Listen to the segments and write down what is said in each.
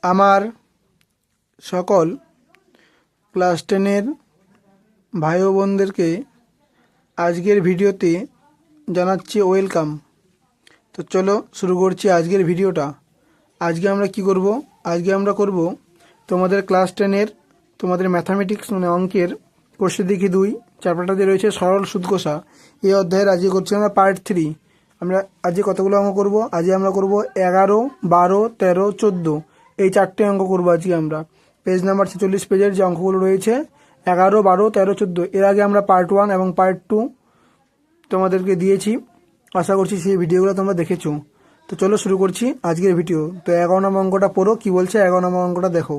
আমার সকল ক্লাস 10-এর ভাই ও বোনদেরকে আজকের ভিডিওতে জানাচ্ছি ওয়েলকাম। তো চলো শুরু করছি আজকের ভিডিওটা। আজকে আমরা কি করব? আজকে আমরা করব তোমাদের ক্লাস 10-এর তোমাদের ম্যাথামেটিক্স মানে অঙ্কের কোষে দেখি 2 চ্যাপ্টারটাতে রয়েছে সরল সুদ কষা। এই অধ্যায়ের আজকে করছি আমরা পার্ট 3। আমরা আজকে কতগুলো অঙ্ক করব? আজকে আমরা করব 11, 12, 13, 14 এই 4টে অঙ্ক করব আজকে আমরা। পেজ নাম্বার 46 পেজের যে অঙ্কগুলো রয়েছে 11, 12, 13, 14 এর আগে আমরা পার্ট 1 এবং পার্ট 2 তোমাদেরকে দিয়েছি। আশা করছি সেই ভিডিওগুলো তোমরা দেখেছো। তো চলো শুরু করছি আজকের ভিডিও। তো 11 নম্বর অঙ্কটা পড়ো, কি বলছে 11 নম্বর অঙ্কটা দেখো।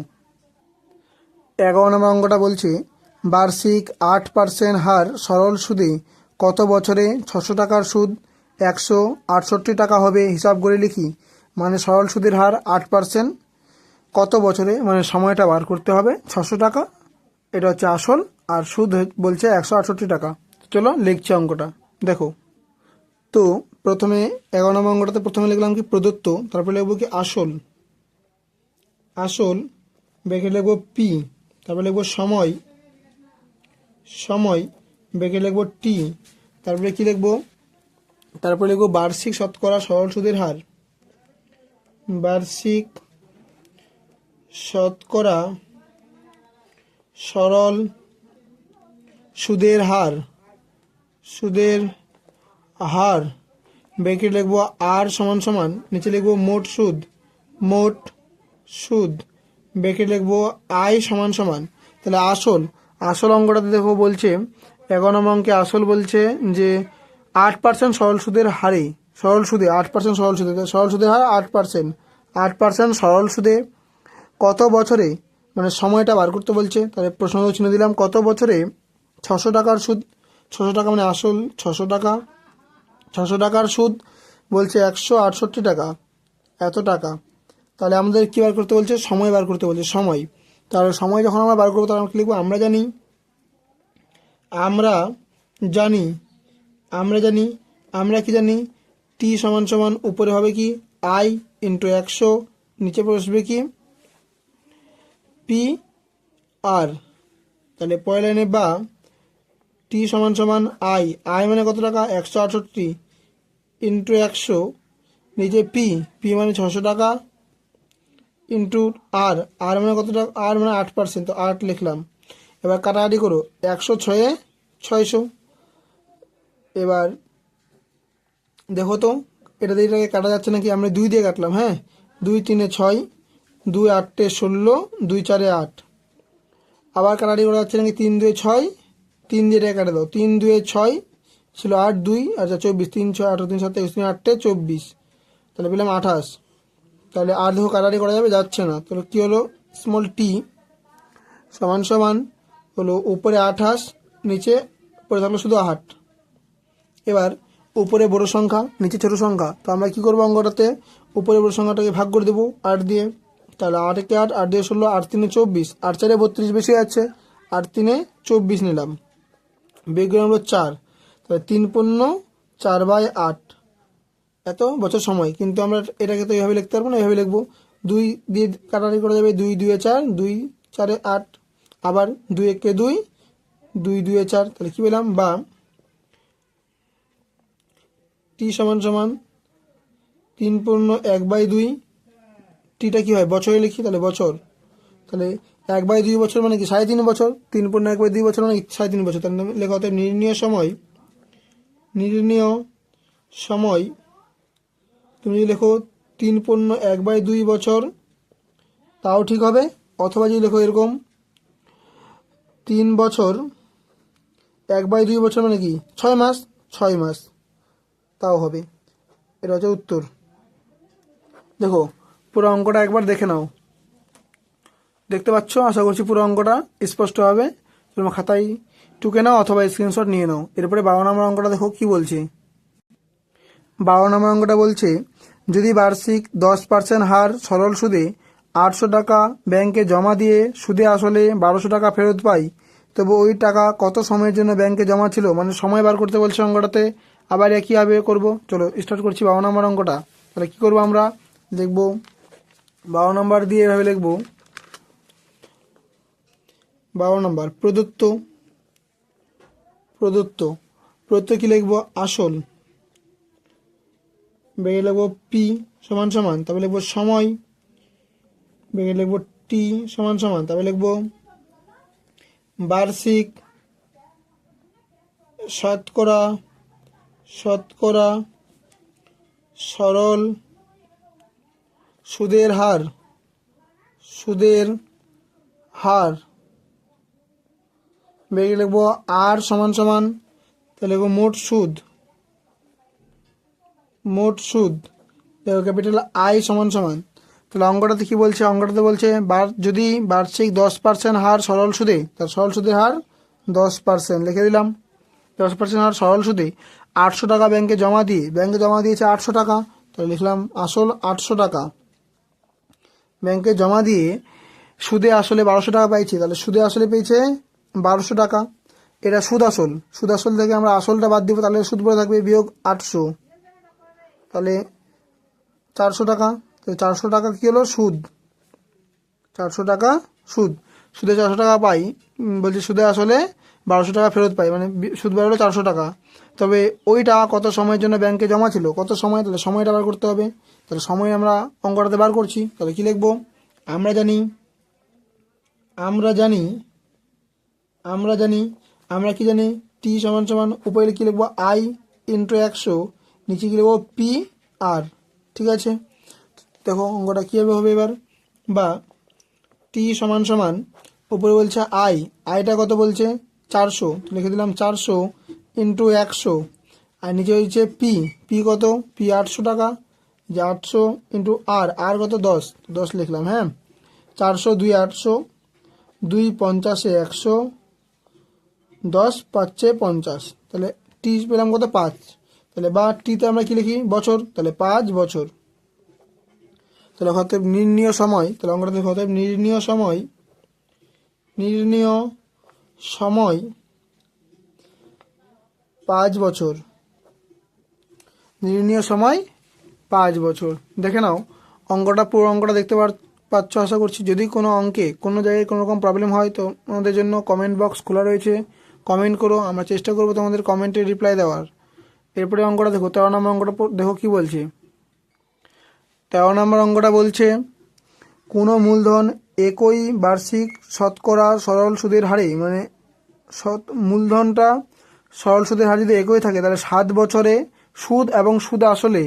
11 নম্বর অঙ্কটা বলছে বার্ষিক 8% হার সরল সুদে কত বছরে 600 টাকার সুদ 168 টাকা হবে হিসাব করে লিখি। মানে সরল সুদের হার 8%, কত বছরে মানে সময়টা বার করতে হবে, 600 টাকা এটা হচ্ছে আসল, আর সুদ বলছে 168 টাকা। চলো লিখছি অঙ্কটা দেখো। তো প্রথমে 11 নম্বর অঙ্কটাতে প্রথমে লিখলাম কি প্রদত্ত, তারপরে লিখবো কি আসল, আসল বেঁকে লিখবো পি, তারপরে লিখবো সময়, সময় বেঁকে লিখবো টি, তারপরে কি লিখবো, তারপরে লিখবো বার্ষিক শতকরা সরল সুদের হার, বার্ষিক শতকরা সরল সুদের হার, সুদের হার ব্র্যাকে লিখবো আর সমান সমান, নিচে লিখবো মোট সুদ, মোট সুদ ব্র্যাকে লিখবো আই সমান সমান। তাহলে আসল, আসল অঙ্কটাতে দেখো বলছে 11 নম্বর অঙ্কে আসল বলছে যে 8% সরল সুদের হারে, সরল সুদে 8% সরল সুদে, সরল সুদের হার 8%, 8% সরল সুদে কত বছরে মানে সময়টা বার করতে বলছে। তাহলে প্রশ্ন চিহ্ন দিলাম, কত বছরে 600 টাকার সুদ, 600 টাকা মানে আসল 600 টাকা, 600 টাকার সুদ বলছে 168 টাকা, এত টাকা। তাহলে আমাদের কী বার করতে বলছে? সময় বার করতে বলছে, সময়। তাহলে সময় যখন আমরা বার করবো তখন আমরা কী লিখবো? আমরা জানি, আমরা জানি, আমরা জানি, আমরা কি জানি, টি সমান সমান উপরে হবে কি আই ইন্টু 100, নিচে বসবে কি পি আর। তাহলে পয়লা লাইনে বা টি সমান সমান আই, আই মানে কত টাকা 168 ইন্টু 100, নিচে পি, পি মানে 600 টাকা ইন্টু আর, আর মানে কত টাকা, আর মানে 8%, তো 8 লিখলাম। এবার কাটাকাটি করো, 106 600। এবার দেখো তো এটা দিয়ে এটাকে কাটা যাচ্ছে নাকি, আমরা 2 দিয়ে কাটলাম, হ্যাঁ 2 3 6, 2 8 16, 2 4 8। আবার কাটাকাটি করা যাচ্ছে নাকি, 3 2 6, 3 দিয়ে এটাকে কাটে দাও, 3 2 6 ছিল 8 2, আচ্ছা 24, 3 6 18 3 7 21 3 8 24, তাহলে পেলাম 28। তাহলে আর দেখো কাটাকাটি করা যাবে, যাচ্ছে না। তাহলে কী হলো, স্মল টি সমান সমান হলো উপরে 28, নিচে পড়ে থাকলো শুধু 8। এবার উপরে বড় সংখ্যা নিচে ছোট সংখ্যা, তো আমরা কী করবো অঙ্কটাতে, উপরে বড় সংখ্যাটাকে ভাগ করে দেবো 8 দিয়ে। তাহলে 8 একে 8, 8 দিয়ে 16, 8 3 24, 8 4 32 বেশি আছে, 8 3 24 নিলাম, বিয়োগ হলো 4, তাহলে 3 পূর্ণ 4/8 এত বছর সময়। কিন্তু আমরা এটাকে তো এইভাবে লিখতে পারবো না, এইভাবে লিখবো, 2 দিয়ে কাটাকাটি করা যাবে, 2 2 4, 2 4 8, আবার 2 1 2, 2 2 4, তাহলে কী পেলাম, বা টি সমান সমান 3 পূর্ণ 1/2, টিটা কী হয় বছরে লিখি, তাহলে বছর, তাহলে 1/2 বছর মানে কি 3.5 বছর, 3 পূর্ণ 1/2 বছর মানে 3.5 বছর। তাহলে লেখা হতে নির্ণীয় সময়, নির্ণীয় সময় তুমি যদি লেখো 3 পূর্ণ 1/2 বছর তাও ঠিক হবে, অথবা যদি লেখো এরকম 3 বছর 1/2 বছর মানে কি 6 মাস, 6 মাস তাও হবে। এটা হচ্ছে উত্তর। দেখো পুরো অঙ্কটা একবার দেখে নাও, দেখতে পাচ্ছ? আশা করছি পুরো অঙ্কটা স্পষ্ট হবে। তোমার খাতায় টুকে নাও অথবা স্ক্রিনশট নিয়ে নাও। এরপরে 12 নম্বর অঙ্কটা দেখো কি বলছে। 12 নম্বর অঙ্কটা বলছে যদি বার্ষিক 10% হার সরল সুদে 800 টাকা ব্যাংকে জমা দিয়ে সুদে আসলে 1200 টাকা ফেরত পাই, তবে ওই টাকা কত সময়ের জন্য ব্যাংকে জমা ছিল, মানে সময় বার করতে বলছে অঙ্কটাতে। আবার একইভাবে করব। চলো স্টার্ট করছি 12 নম্বর অঙ্কটা। তাহলে কী করবো আমরা দেখব, 12 নম্বর দিয়ে এভাবে লিখব। 12 নম্বর প্রদত্ত। প্রদত্ত প্রদত্ত কি লিখব? আসল। ব্র্যাকেট লিখব পি সমান সমান, তারপরে লিখব সময়, ব্র্যাকেট লিখব টি সমান সমান, তারপরে লিখব বার্ষিক, শতকরা, শতকরা, সরল, সুদের হার, সুদের হার, ব্র্যাকেট লিখব আর সমান সমান, তাহলে লিখব মোট সুদ, মোট সুদ, ক্যাপিটাল আই সমান সমান। তাহলে অঙ্কটাতে কি বলছে? অঙ্কটাতে বলছে যদি বার্ষিক 10% হার সরল সুদে, তাহলে সরল সুদের হার 10% লিখে দিলাম। 10% হার সরল সুদে 800 টাকা ব্যাংকে জমা দিয়ে, ব্যাংকে জমা দিয়েছে 800 টাকা, তাহলে লিখলাম আসল 800 টাকা। ব্যাংকে জমা দিয়ে সুদে আসলে 1200 টাকা পাইছে, তাহলে সুদে আসলে পেয়েছে 1200 টাকা। এটা সুদ আসল, সুদ আসল থেকে আমরা আসলটা বাদ দিব, তাহলে সুদ পড়ে থাকবে বিয়োগ 800, তাহলে 400 টাকা। তো 400 টাকা কী হলো? সুদ। 400 টাকা সুদ, সুদে 400 টাকা পাই, বলছি সুদে আসলে 1200 টাকা ফেরত পাই, মানে সুদ বেরোলো 400 টাকা। তবে ওই টাকা কত সময়ের জন্য ব্যাংকে জমা ছিল, কত সময়, তাহলে সময়টা বার করতে হবে। তাহলে সময় আমরা অঙ্কটাতে বার করছি, তাহলে কি লিখব? আমরা জানি, আমরা জানি, আমরা জানি, আমরা কি জানি? টি সমান সমান উপরে কি লিখবো? আই ইন্টু 100, নিচে কি লিখবো? P R. ঠিক আছে, দেখো অঙ্কটা কীভাবে হবে এবার। বা টি সমান সমান উপরে বলছে আই, আইটা কত বলছে? 400, লিখে দিলাম 400 ইন্টু 100, আর নিচে হচ্ছে পি, পি কত? পি 800 টাকা, যে 800 ইন্টু আর, আর কত? 10, 10 লিখলাম। হ্যাঁ, 400 2 800, 2 50 100, 10 5 50, তাহলে টি পেলাম কত? 5। তাহলে বা টিতে আমরা কি লিখি? বছর, তাহলে 5 বছর। তাহলে অতএব নির্ণীয় সময়, তাহলে অঙ্কটা দেখো, অতএব নির্ণীয় সময়, নির্ণীয় সময় 5 বছর, নির্ণীয় সময় 5 বছর। দেখে নাও অঙ্কটা, পুরো অঙ্কটা দেখতে পাচ্ছ আশা করছি। যদি কোনো অঙ্কে কোনো জায়গায় কোনো রকম প্রবলেম হয় তো আমাদের জন্য কমেন্ট বক্স খোলা রয়েছে, কমেন্ট করো, আমরা চেষ্টা করবো তোমাদের কমেন্টে রিপ্লাই দেওয়ার। এরপরে অঙ্কটা দেখো, 13 নম্বর অঙ্কটা দেখো কি বলছে। 13 নম্বর অঙ্কটা বলছে কোনো মূলধন একই বার্ষিক শতকরা সরল সুদের হারে, মানে মূলধনটা সরল সুদের হার যদি একই থাকে, তাহলে 7 বছরে সুদ এবং সুদ আসলে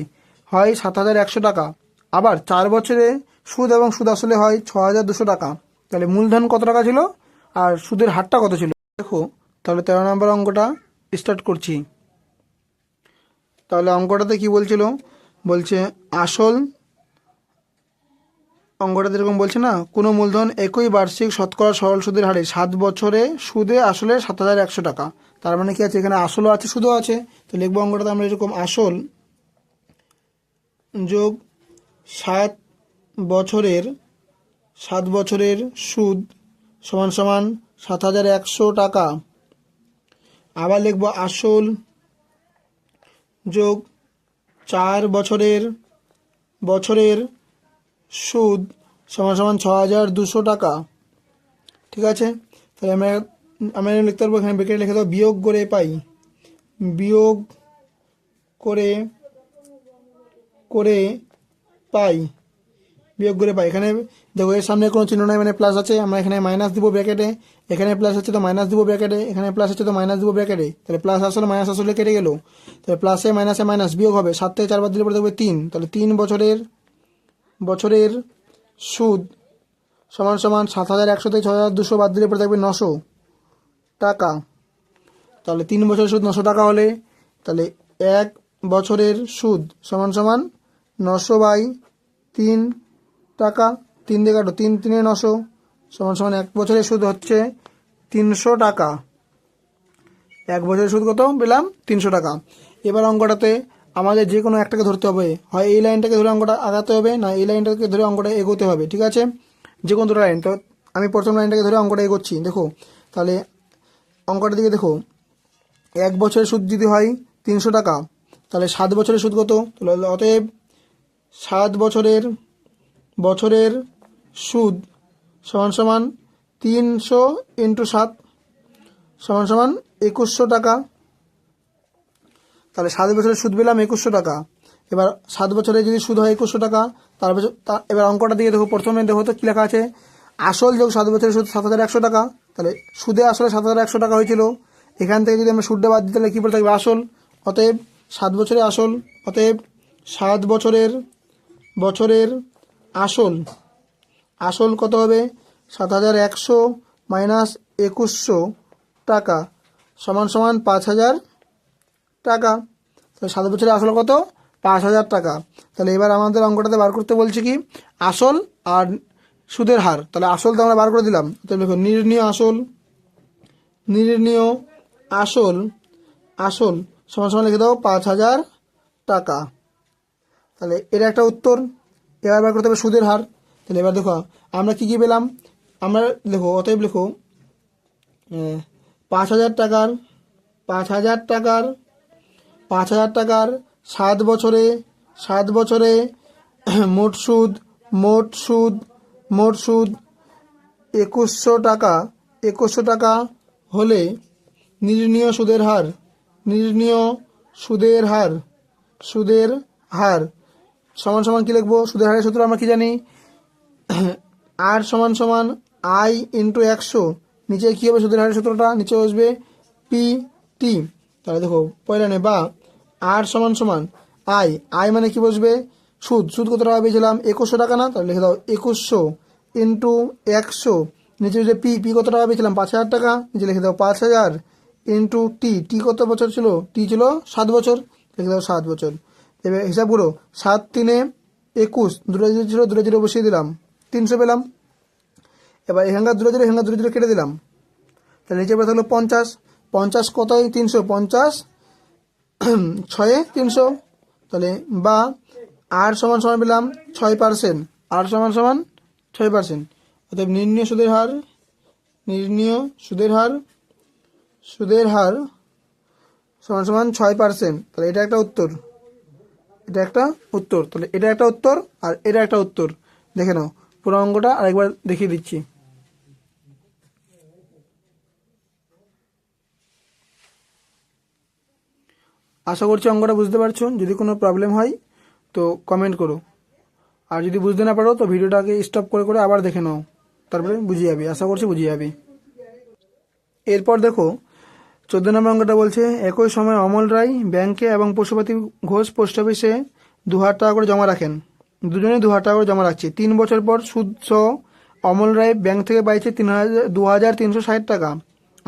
হয় 7100 টাকা, আবার 4 বছরে সুদ এবং সুদ আসলে হয় 6200 টাকা। তাহলে মূলধন কত টাকা ছিল আর সুদের হারটা কত ছিল? দেখো তাহলে 13 নম্বর অঙ্কটা স্টার্ট করছি। তাহলে অঙ্কটাতে কি বলছিল? বলছে আসল, অঙ্কটা যেরকম বলছে না, কোনো মূলধন একই বার্ষিক শতকরা সরল সুদের হারে 7 বছরে সুদে আসলে 7100 টাকা। তার মানে কি আছে? এখানে আসলও আছে সুদও আছে। তো লিখবো অঙ্কটাতে আমরা এরকম, আসল যোগ 7 বছরের, 7 বছরের সুদ সমান সমান 7100 টাকা। আবার লিখবো আসল যোগ 4 বছরের, বছরের সুদ সমান সমান 6200 টাকা। ঠিক আছে, তাহলে আমরা লিখতে পারবো, এখানে ব্র্যাকেটে লিখে দেবো বিয়োগ করে পাই, বিয়োগ করে, করে পাই, বিয়োগ করে পাই। এখানে দেখো এর সামনে কোনো চিহ্ন নাই, মানে প্লাস আছে, আমরা এখানে মাইনাস দিব ব্র্যাকেটে, এখানে প্লাস আছে তো মাইনাস দিব ব্র্যাকেটে, এখানে প্লাস আছে তো মাইনাস দিব ব্র্যাকেটে। তাহলে প্লাস আসলে মাইনাস আসলে কেটে গেল, তাহলে প্লাসে মাইনাসে মাইনাস বিয়োগ হবে, 7 থেকে 4 বাদ দিলে পরে দেখবে 3, তাহলে 3 বছরের, বছরের সুদ সমান সমান 7100 থেকে 6200 বাদ দিলে পরে থাকবে 900 টাকা। তাহলে 3 বছরের সুদ 900 টাকা হলে, তাহলে 1 বছরের সুদ সমান সমান 900 বাই 3 টাকা, 3 দিয়ে কাটো, 3 3 900 সমান সমান 1 বছরের সুদ হচ্ছে 300 টাকা। 1 বছরের সুদ কত পেলাম? 300 টাকা। এবার অঙ্কটাতে আমাদের যে কোনো একটাকে ধরতে হবে, হয় এই লাইনটাকে ধরে অঙ্কটা আগাতে হবে, না এই লাইনটাকে ধরে অঙ্কটা এগোতে হবে। ঠিক আছে, যে কোনো দুটো লাইন। তো আমি প্রথম লাইনটাকে ধরে অঙ্কটা এগোচ্ছি। দেখো তাহলে অঙ্কটার দিকে দেখো, 1 বছরের সুদ যদি হয় 300 টাকা, তাহলে 7 বছরের সুদ কত? তাহলে অতএব 7 বছরের বছরের সুদ সমান সমান 300 × 7 সমান সমান 2100 টাকা। তাহলে 7 বছরের সুদ পেলাম 2100 টাকা। এবার 7 বছরে যদি সুদ হয় 2100 টাকা, তারপর এবার অঙ্কটা দিয়ে দেখো, প্রথমে দেখো তো কী লেখা আছে, আসল যোগ 7 বছরের সুদ 7100 টাকা। তাহলে সুদে আসলে 7100 টাকা হয়েছিল, এখান থেকে যদি আমরা সুদটা বাদ দিই তাহলে কী বলে থাকবে আসল। অতএব 7 বছরের আসল, অতএব 7 বছরের আসল, আসল কত হবে 7100 মাইনাস 2100 টাকা সমান সমান 5000 টাকা। তাহলে 7 বছরের আসল কত 5000 টাকা। তাহলে এবার আমাদের অঙ্কটাতে বার করতে বলছে কি আসল আর সুদের হার। তাহলে আসল তো আমরা বার করে দিলাম, তাহলে দেখো নির্ণীয় আসল সমান সমান লিখে দাও 5000 টাকা। তাহলে এটা একটা উত্তর। এবার বার করতে হবে সুদের হার। তাহলে এবার দেখো আমরা কি পেলাম, আমরা লেখো, অতএব লেখো 5000 টাকার 7 বছরে মোট সুদ 2100 টাকা হলে নির্ণীয় সুদের হার সমান সমান কি লিখবো, সুদের হারের সূত্র আমরা কি জানি, আর সমান সমান আই ইন্টু 100। নিচে কী হবে সুদের হারের সূত্রটা, নিচে আসবে পিটি। তাহলে দেখো পয়লা নে বা আর সমান সমান আই মানে কি বসবে সুদ কত টাকা পেয়েছিলাম 2100 টাকা না, তাহলে লিখে দাও 2100 ইন্টু 100। নিচে যে পি কত টাকা পেয়েছিলাম 5000 টাকা, নিচে লিখে দাও 5000 ইন্টু টি কত বছর ছিল, টি ছিল 7 বছর, লিখে দাও 7 বছর। এবার হিসাব করো 7 3 21, দুটো জিরো ছিল, দুটো জিরো বসিয়ে দিলাম 300 পেলাম। এবার এখানকার দুটো জিরো কেটে দিলাম, তাহলে নিচে পড়ে থাকলো 50 কতই 300, 50 6 300। তাহলে বা আর সমান সমান পেলাম 6%, আর সমান সমান 6%। অর্থাৎ নির্ণীয় সুদের হার সমান সমান 6%। তাহলে এটা একটা উত্তর, তাহলে এটা একটা উত্তর আর এটা একটা উত্তর। দেখে নাও পুরো অঙ্কটা আরেকবার দেখিয়ে দিচ্ছি। আশা করছি অঙ্কটা বুঝতে পারছো। যদি কোনো প্রবলেম হয় তো কমেন্ট করো, আর যদি বুঝতে না পারো তো ভিডিওটাকে স্টপ করে আবার দেখে নাও, তারপরে বুঝিয়ে যাবে, আশা করছি বুঝিয়ে যাবে। এরপর দেখো 14 নম্বর অঙ্কটা বলছে, একই সময় অমল রায় ব্যাংকে এবং পশুপতি ঘোষ পোস্ট অফিসে 2000 টাকা করে জমা রাখেন। দুজনেই 2000 টাকা করে জমা রাখছে। 3 বছর পর সুদ সহ অমল রায় ব্যাংক থেকে পাইছে 2360 টাকা,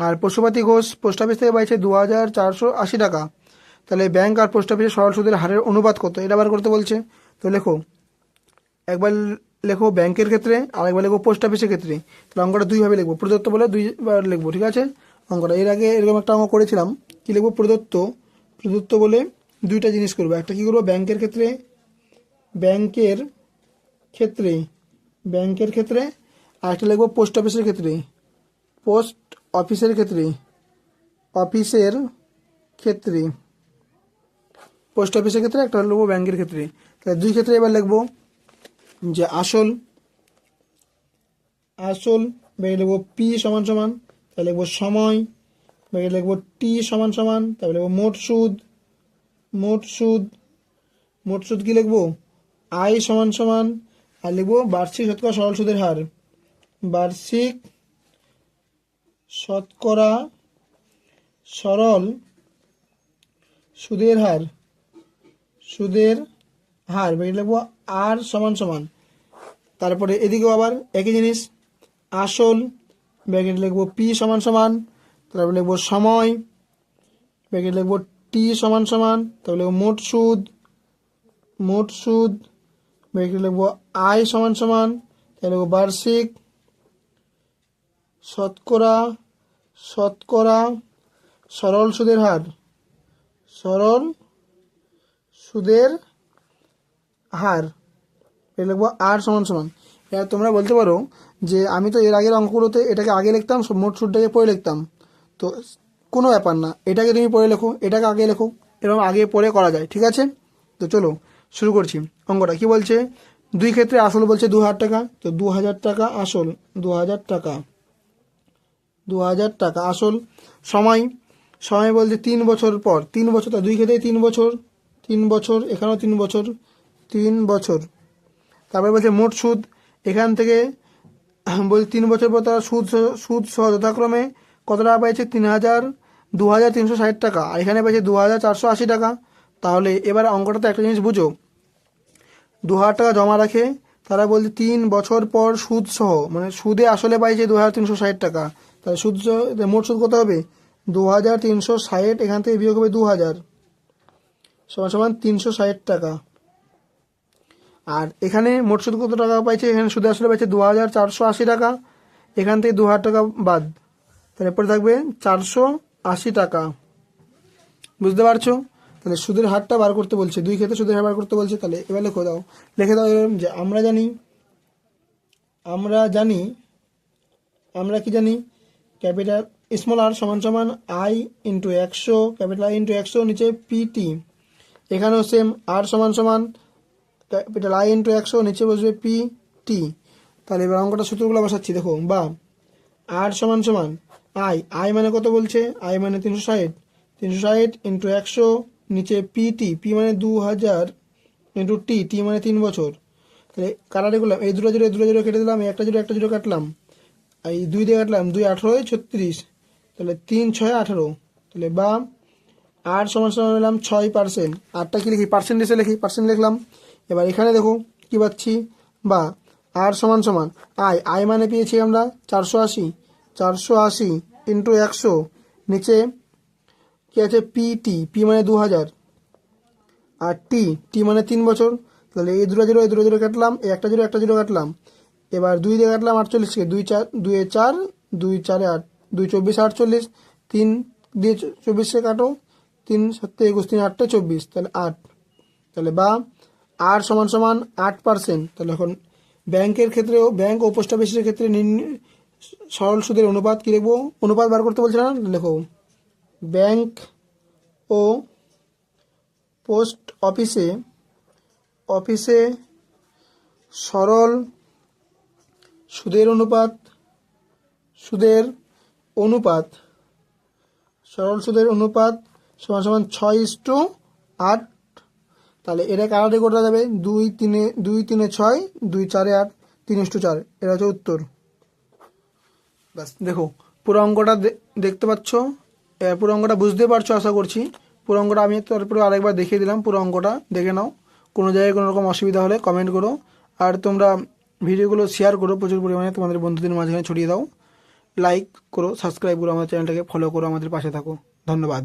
আর পশুপতি ঘোষ পোস্ট অফিস থেকে পাইছে 2480 টাকা। তাহলে ব্যাংক আর পোস্ট অফিসের সরল সুদের হারের অনুপাত কত, এটা বার করতে বলছে। তো একবার লেখো ব্যাংকের ক্ষেত্রে আর একবার লেখো পোস্ট অফিসের ক্ষেত্রে। তাহলে অঙ্কটা দুইভাবে লিখবো, প্রদত্ত বলে দুইবার লিখবো, ঠিক আছে। অঙ্কটা এর আগে এরকম একটা অঙ্ক করেছিলাম, কি লিখবো প্রদত্ত বলে দুইটা জিনিস করবো। একটা কি করবো ব্যাংকের ক্ষেত্রে আর একটা লিখবো পোস্ট অফিসের ক্ষেত্রে। পোস্ট অফিসের ক্ষেত্রে একটা লিখবো ব্যাংকের ক্ষেত্রে। তাহলে দুই ক্ষেত্রে এবার লিখবো যে আসল ব্যাগে লিখবো পি সমান সমান, তাহলে লিখবো সময় ব্যাগে লিখবো টি সমান সমান, তারপরে লিখবো মোট সুদ কি লিখবো আই সমান সমান, আর লিখবো বার্ষিক শতকরা সরল সুদের হার, বার্ষিক শতকরা সরল সুদের হার ব্যাগে লিখবো আর সমান সমান। তারপরে এদিকেও আবার একই জিনিস, আসল ব্র্যাকেট লিখবো পি সমান সমান, তারপরে লিখবো সময় ব্র্যাকেট লিখবো টি সমান সমান, তারপরে লিখবো মোট সুদ ব্র্যাকেট লিখবো আই সমান সমান, তাহলে লিখবো বার্ষিক শতকরা সরল সুদের হার লিখবো আর সমান সমান। এবার তোমরা বলতে পারো যে আমি তো এর আগের অঙ্কগুলোতে এটাকে আগে লিখতাম, মোট সুদটাকে পরে লিখতাম। তো কোনো ব্যাপার না, এটাকে তুমি পরে লেখো, এটাকে আগে লেখো, এরকম আগে পরে করা যায়, ঠিক আছে। তো চলো শুরু করছি অঙ্কটা। কি বলছে, দুই ক্ষেত্রে আসল বলছে 2000 টাকা, তো 2000 টাকা আসল, 2000 টাকা, 2000 টাকা আসল। সময়, সময় বলছে 3 বছর পর, 3 বছর, তা দুই ক্ষেত্রে 3 বছর, 3 বছর, এখানেও 3 বছর, 3 বছর। তারপরে বলছে মোট সুদ, এখান থেকে বলছে 3 বছর পর তারা সুদ সহ যথাক্রমে কত টাকা পাইছে, 2360 টাকা, আর এখানে পাইছে 2480 টাকা। তাহলে এবার অঙ্কটাতে একটা জিনিস বুঝো, 2000 টাকা জমা রাখে, তারা বলছে 3 বছর পর সুদ সহ, মানে সুদে আসলে পাইছে 2360 টাকা, তাহলে সুদ সহ মোট সুদ কত হবে, 2360, এখান থেকে বিয়োগ হবে 2000 সমান সমান 360 টাকা। আর এখানে মোট সুদ কত টাকা পাইছে, এখানে সুদে আসলে পাইছে 2480 টাকা, এখান থেকে 2000 টাকা বাদ, তাহলে এরপরে থাকবে 480 টাকা। বুঝতে পারছো? তাহলে সুদের হারটা বার করতে বলছে, দুই ক্ষেত্রে সুদের হার বার করতে বলছে। তাহলে এবার লিখে দাও, লিখে দাও এরকম যে আমরা জানি, আমরা কি জানি, ক্যাপিটাল স্মল আর সমান সমান I into 100, capital I into 100, নিচে পিটি। এখানেও সেম, আর সমান সমান ক্যাপিটাল আই ইন্টু 100, নিচে বসবে পি টি। তাহলে এবার অঙ্কটা সূত্রগুলো বসাচ্ছি, দেখো, বা আর সমান সমান আই মানে কত বলছে, আই মানে 360, 360 ইন্টু 100, নিচে পিটি, পি মানে 2000, ইন্টু টি মানে 3 বছর। তাহলে কাটাটি করলাম, এই দুটো জিরো কেটে দিলাম, একটা জিরো কাটলাম, এই 2 দিয়ে কাটলাম, 2 18 36, তাহলে 3 6 18, তাহলে বা আর সমান সমান নিলাম 6%, আরটা কি লিখি, পার্সেন্টেজে লিখি, পার্সেন্ট লিখলাম। এবার এখানে দেখো কি পাচ্ছি, বা আর সমান সমান আই মানে পেয়েছি আমরা 480 ইন্টু 100, নিচে কি আছে পি মানে 2000, আর টি মানে 3 বছর। তাহলে এই দুটো জিরো কাটলাম, এই একটা জিরো কাটলাম, এবার 2 দিয়ে কাটলাম 48কে, 2 4 2 4, 2 4 8, 2 24 48, 3 দিয়ে 24কে কাটো, 3 7 21, 3 8 24, তাহলে 8। তাহলে বা আর সমান সমান 8%। তাহলে এখন ব্যাংকের ক্ষেত্রেও, ব্যাংক ও পোস্ট অফিসের ক্ষেত্রে সরল সুদের অনুপাত কি লিখবো, অনুপাত বার করতে বলছে না, লেখো ব্যাংক ও পোস্ট অফিসে সরল সুদের অনুপাত, সরল সুদের অনুপাত সমান সমান 6:8। তাহলে এটা কাটাটি করতে যাবে, 2 3 6, 2 4 8, 3:4, এটা হচ্ছে উত্তর। ব্যাস, দেখো পুরো অঙ্কটা দেখতে পাচ্ছ, পুরো অঙ্কটা বুঝতে পারছো আশা করছি। পুরো অঙ্কটা আমি তারপরে আরেকবার দেখিয়ে দিলাম, পুরো অঙ্কটা দেখে নাও। কোনো জায়গায় কোনো রকম অসুবিধা হলে কমেন্ট করো, আর তোমরা ভিডিওগুলো শেয়ার করো প্রচুর পরিমাণে, তোমাদের বন্ধুদের মাঝখানে ছড়িয়ে দাও, লাইক করো, সাবস্ক্রাইব করো, আমার চ্যানেলটাকে ফলো করো, আমাদের পাশে থাকো। ধন্যবাদ।